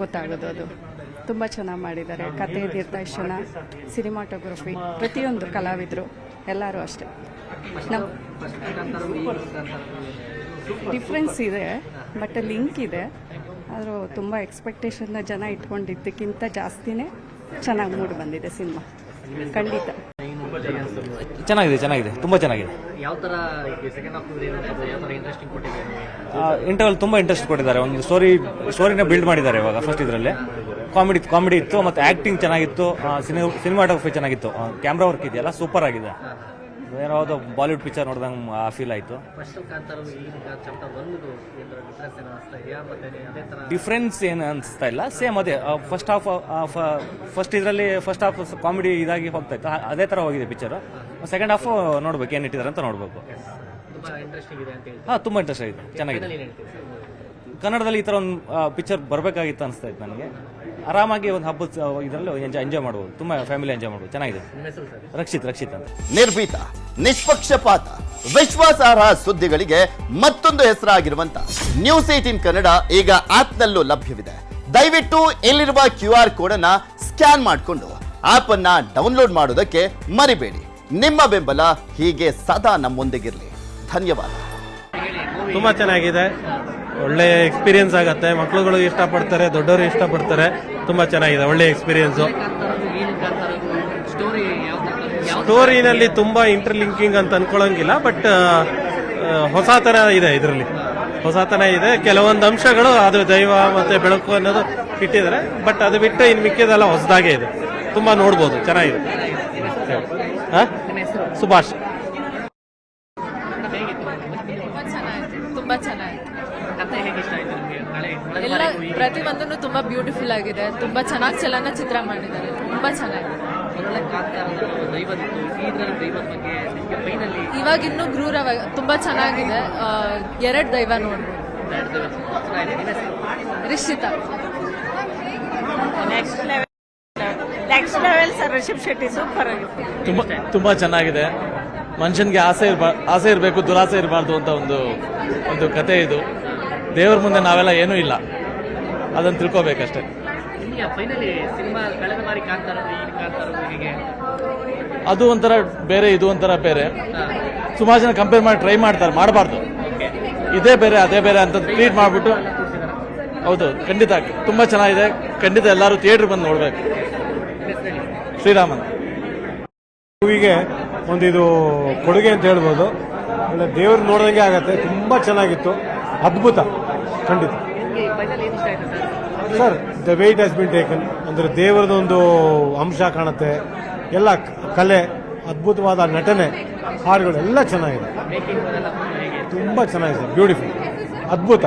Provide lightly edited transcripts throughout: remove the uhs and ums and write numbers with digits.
ಗೊತ್ತಾಗೋದು. ಅದು ತುಂಬ ಚೆನ್ನಾಗಿ ಮಾಡಿದ್ದಾರೆ. ಕತೆ ನಿರ್ದೇಶನ, ಸಿನಿಮಾಟೋಗ್ರಫಿ, ಪ್ರತಿಯೊಂದು ಕಲಾವಿದರು ಎಲ್ಲರೂ ಅಷ್ಟೇ. ನಮ್ಮ ಡಿಫ್ರೆನ್ಸ್ ಇದೆ, ಬಟ್ ಲಿಂಕ್ ಇದೆ. ಆದರೂ ತುಂಬ ಎಕ್ಸ್ಪೆಕ್ಟೇಷನ್ನ ಜನ ಇಟ್ಕೊಂಡಿದ್ದಕ್ಕಿಂತ ಜಾಸ್ತಿನೇ ಚೆನ್ನಾಗಿ ಮೂಡಿ ಬಂದಿದೆ ಸಿನಿಮಾ. ಖಂಡಿತ ಚೆನ್ನಾಗಿದೆ, ತುಂಬ ಚೆನ್ನಾಗಿದೆ. ಯಾವ ತರ ಸೆಕೆಂಡ್ ಹಾಫ್ ಯಾವ ತರ ಇಂಟ್ರೆಸ್ಟಿಂಗ್ ಕೊಟ್ಟಿದ್ದಾರೆ? ಇಂಟರ್ವಲ್ ತುಂಬ ಇಂಟ್ರೆಸ್ಟ್ ಕೊಟ್ಟಿದ್ದಾರೆ. ಒಂದು ಸ್ಟೋರಿನ ಬಿಲ್ಡ್ ಮಾಡಿದ್ದಾರೆ. ಇವಾಗ ಫಸ್ಟ್ ಇದರಲ್ಲಿ ಕಾಮಿಡಿ ಇತ್ತು, ಮತ್ತೆ ಆಕ್ಟಿಂಗ್ ಚೆನ್ನಾಗಿತ್ತು, ಸಿನಿಮಾಟೋಗ್ರಫಿ ಚೆನ್ನಾಗಿತ್ತು, ಕ್ಯಾಮ್ರಾ ವರ್ಕ್ ಇದೆಯಲ್ಲ ಸೂಪರ್ ಆಗಿದೆ. ಯಾವ್ದು ಬಾಲಿವುಡ್ ಪಿಕ್ಚರ್ ನೋಡಿದಂಗೆ ಫೀಲ್ ಆಯಿತು. ಡಿಫ್ರೆನ್ಸ್ ಏನು ಅನಿಸ್ತಾ ಇಲ್ಲ, ಸೇಮ್ ಅದೇ. ಫಸ್ಟ್ ಹಾಫ್ ಕಾಮಿಡಿ ಇದಾಗಿ ಹೋಗ್ತಾ ಇತ್ತು, ಅದೇ ಥರ ಹೋಗಿದೆ ಪಿಕ್ಚರ್. ಸೆಕೆಂಡ್ ಹಾಫ್ ನೋಡ್ಬೇಕು ಏನು ಇಟ್ಟಿದ್ದಾರೆ ಅಂತ ನೋಡ್ಬೇಕು. ತುಂಬ ಇಂಟ್ರೆಸ್ಟ್ ಆಗಿದೆ, ಚೆನ್ನಾಗಿದೆ. ಕನ್ನಡದಲ್ಲಿ ಈ ಥರ ಒಂದು ಪಿಕ್ಚರ್ ಬರಬೇಕಾಗಿತ್ತು ಅನಿಸ್ತಾ ಇತ್ತು ನನಗೆ. ಆರಾಮಾಗಿ ಒಂದು ಹಬ್ಬದ ಇದರಲ್ಲಿ ಎಂಜಾಯ್ ಮಾಡ್ಬೋದು, ತುಂಬ ಫ್ಯಾಮಿಲಿ ಎಂಜಾಯ್ ಮಾಡ್ಬೋದು. ಚೆನ್ನಾಗಿದೆ. ರಕ್ಷಿತ್ ಅಂತ. ನಿರ್ಭೀತ, ನಿಷ್ಪಕ್ಷಪಾತ, ವಿಶ್ವಾಸಾರ್ಹ ಸುದ್ದಿಗಳಿಗೆ ಮತ್ತೊಂದು ಹೆಸರಾಗಿರುವಂತ ನ್ಯೂಸ್ 18 ಕನ್ನಡ ಈಗ ಆಪ್ನಲ್ಲೂ ಲಭ್ಯವಿದೆ. ದಯವಿಟ್ಟು ಇಲ್ಲಿರುವ QR ಕೋಡ್ ಅನ್ನ ಸ್ಕ್ಯಾನ್ ಮಾಡಿಕೊಂಡು ಆಪ್ ಅನ್ನ ಡೌನ್ಲೋಡ್ ಮಾಡೋದಕ್ಕೆ ಮರಿಬೇಡಿ. ನಿಮ್ಮ ಬೆಂಬಲ ಹೀಗೆ ಸದಾ ನಮ್ಮೊಂದಿಗಿರಲಿ. ಧನ್ಯವಾದ. ತುಂಬಾ ಚೆನ್ನಾಗಿದೆ, ಒಳ್ಳೆ ಎಕ್ಸ್ಪೀರಿಯನ್ಸ್ ಆಗತ್ತೆ. ಮಕ್ಕಳುಗಳು ಇಷ್ಟಪಡ್ತಾರೆ, ದೊಡ್ಡವರು ಇಷ್ಟಪಡ್ತಾರೆ. ತುಂಬಾ ಚೆನ್ನಾಗಿದೆ, ಒಳ್ಳೆ ಎಕ್ಸ್ಪೀರಿಯನ್ಸ್. ಸ್ಟೋರಿನಲ್ಲಿ ತುಂಬಾ ಇಂಟರ್ಲಿಂಕಿಂಗ್ ಅಂತ ಅನ್ಕೊಳ್ಳಂಗಿಲ್ಲ, ಬಟ್ ಹೊಸ ತರ ಇದೆ. ಇದರಲ್ಲಿ ಹೊಸ ತರ ಇದೆ. ಕೆಲವೊಂದು ಅಂಶಗಳು ಅದು ದೈವ ಮತ್ತೆ ಬೆಳಕು ಅನ್ನೋದು ಇಟ್ಟಿದ್ದಾರೆ, ಬಟ್ ಅದು ಬಿಟ್ಟು ಇನ್ನು ಮಿಕ್ಕಿದೆಲ್ಲ ಹೊಸದಾಗೇ ಇದೆ. ತುಂಬಾ ನೋಡ್ಬೋದು, ಚೆನ್ನಾಗಿದೆ. ಸುಭಾಷ್. ತುಂಬಾ ಚೆನ್ನಾಗಿತ್ತು. ಎಲ್ಲ ಪ್ರತಿಯೊಂದನ್ನು ತುಂಬಾ ಬ್ಯೂಟಿಫುಲ್ ಆಗಿದೆ. ತುಂಬಾ ಚೆನ್ನಾಗಿ ಚಲನಚಿತ್ರ ಮಾಡಿದ್ದಾರೆ. ತುಂಬಾ ಚೆನ್ನಾಗಿದೆ. ಇವಾಗ ಇನ್ನೂ ಕ್ರೂರವಾಗಿ ತುಂಬಾ ಚೆನ್ನಾಗಿದೆ. 2 ದೈವ ನೋಡ್ಬೋದು. Rishita next level sir. Rishab Shetty super ಆಗಿದೆ. ತುಂಬಾ ಚೆನ್ನಾಗಿದೆ. ಮನುಷ್ಯನ್ಗೆ ಆಸೆ ಇರಬೇಕು, ದುರಾಸೆ ಇರಬಾರ್ದು ಅಂತ ಒಂದು ಕತೆ ಇದು. ದೇವ್ರ ಮುಂದೆ ನಾವೆಲ್ಲ ಏನೂ ಇಲ್ಲ, ಅದನ್ನು ತಿಳ್ಕೋಬೇಕಷ್ಟೇ. ಅದು ಒಂಥರ ಬೇರೆ, ಇದು ಒಂಥರ ಬೇರೆ. ಸುಮಾರು ಜನ ಕಂಪೇರ್ ಮಾಡಿ ಟ್ರೈ ಮಾಡ್ತಾರೆ, ಮಾಡಬಾರ್ದು. ಇದೇ ಬೇರೆ ಅದೇ ಬೇರೆ ಅಂತ ಟ್ರೀಟ್ ಮಾಡಿಬಿಟ್ಟು. ಹೌದು, ಖಂಡಿತ ತುಂಬಾ ಚೆನ್ನಾಗಿದೆ. ಖಂಡಿತ ಎಲ್ಲರೂ ಥಿಯೇಟರ್ ಬಂದು ನೋಡ್ಬೇಕು. ಶ್ರೀರಾಮನ್ ಮೂವಿಗೆ ಇದು ಕೊಡುಗೆ ಅಂತ ಹೇಳ್ಬೋದು. ದೇವ್ರು ನೋಡಿದಂಗೆ ಆಗತ್ತೆ. ತುಂಬಾ ಚೆನ್ನಾಗಿತ್ತು, ಅದ್ಭುತ, ಖಂಡಿತ sir. The wait has been taken ಅಂದ್ರೆ ದೇವರದೊಂದು ಅಂಶ ಕಾಣುತ್ತೆ. ಎಲ್ಲ ಕಲೆ, ಅದ್ಭುತವಾದ ನಟನೆ, ಹಾಡುಗಳು ಎಲ್ಲ ಚೆನ್ನಾಗಿದೆ. ತುಂಬಾ ಚೆನ್ನಾಗಿದೆ, ಬ್ಯೂಟಿಫುಲ್, ಅದ್ಭುತ.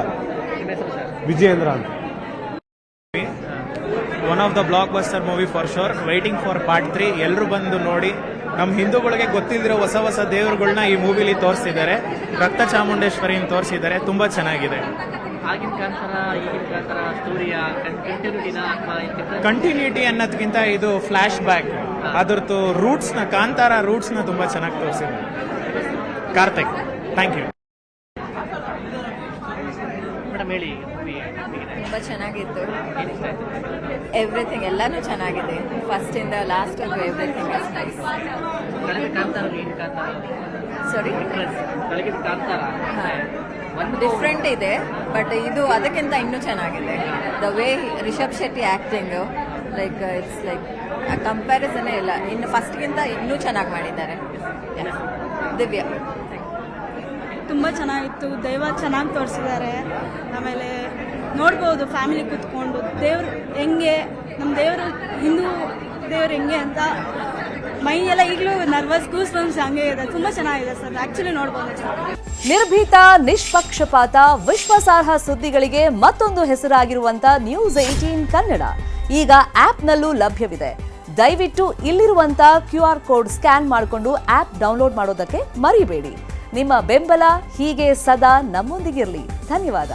ವಿಜಯೇಂದ್ರ ಅಂತ. One of the blockbuster movie for sure. Waiting for part 3. ಎಲ್ಲರೂ ಬಂದು ನೋಡಿ. ನಮ್ಮ ಹಿಂದೂಗಳಿಗೆ ಗೊತ್ತಿಲ್ಲದಿರೋ ಹೊಸ ದೇವರುಗಳನ್ನ ಈ ಮೂವಿಲಿ ತೋರಿಸಿದ್ದಾರೆ. ರಕ್ತ ಚಾಮುಂಡೇಶ್ವರಿನ ತೋರಿಸಿದ್ದಾರೆ. ತುಂಬಾ ಚೆನ್ನಾಗಿದೆ. ಕಂಟಿನ್ಯೂಟಿ ಅನ್ನೋದಕ್ಕಿಂತ ಇದು ಫ್ಲಾಶ್ ಬ್ಯಾಕ್. ಅದ್ರದ್ದು ರೂಟ್ಸ್ನ, ಕಾಂತಾರ ರೂಟ್ಸ್ನ ತುಂಬಾ ಚೆನ್ನಾಗಿ ತೋರಿಸಿದ್ದಾರೆ. Karthik, thank you. ತುಂಬಾ ಚೆನ್ನಾಗಿತ್ತು. ಎವ್ರಿಥಿಂಗ್ ಎಲ್ಲಾನು ಚೆನ್ನಾಗಿದೆ. ಫಸ್ಟ್ ಇಂದ ಲಾಸ್ಟ್ ವರ್ಗು everything is nice. Sorry, different ಇದೆ, ಬಟ್ ಇದು ಅದಕ್ಕಿಂತ ಇನ್ನೂ ಚೆನ್ನಾಗಿದೆ. The way Rishab Shetty acting, like it's like comparison ಇಲ್ಲ. ಇನ್ನು ಫಸ್ಟ್ಗಿಂತ ಇನ್ನೂ ಚೆನ್ನಾಗಿ ಮಾಡಿದ್ದಾರೆ. ದಿವ್ಯಾ ತುಂಬ ಚೆನ್ನಾಗಿತ್ತು. ದೈವ ಚೆನ್ನಾಗಿ ತೋರಿಸಿದ್ದಾರೆ. ಆಮೇಲೆ ನೋಡ್ಬೋದು ಫ್ಯಾಮಿಲಿ ಕೂತ್ಕೊಂಡು ದೇವ್ರು ಹೆಂಗೆ, ನಮ್ಮ ದೇವರು ಹಿಂದೂ ದೇವ್ರು ಹೆಂಗೆ ಅಂತ ಮೈಯೆಲ್ಲ ಈಗಲೂ ನರ್ವಸ್, ಗೂಸ್ ಬಂಪ್ಸ್ ಹಂಗೆ ಇದೆ. ತುಂಬ ಚೆನ್ನಾಗಿದೆ ಸರ್, ಆಕ್ಚುಲಿ ನೋಡ್ಬೋದು. ನಿರ್ಭೀತ, ನಿಷ್ಪಕ್ಷಪಾತ, ವಿಶ್ವಾಸಾರ್ಹ ಸುದ್ದಿಗಳಿಗೆ ಮತ್ತೊಂದು ಹೆಸರಾಗಿರುವಂತ ನ್ಯೂಸ್ 18 ಕನ್ನಡ ಈಗ ಆಪ್ನಲ್ಲೂ ಲಭ್ಯವಿದೆ. ದಯವಿಟ್ಟು ಇಲ್ಲಿರುವಂತ QR ಕೋಡ್ ಸ್ಕ್ಯಾನ್ ಮಾಡಿಕೊಂಡು ಆಪ್ ಡೌನ್ಲೋಡ್ ಮಾಡೋದಕ್ಕೆ ಮರಿಬೇಡಿ. ನಿಮ್ಮ ಬೆಂಬಲ ಹೀಗೆ ಸದಾ ನಮ್ಮೊಂದಿಗಿರಲಿ. ಧನ್ಯವಾದ.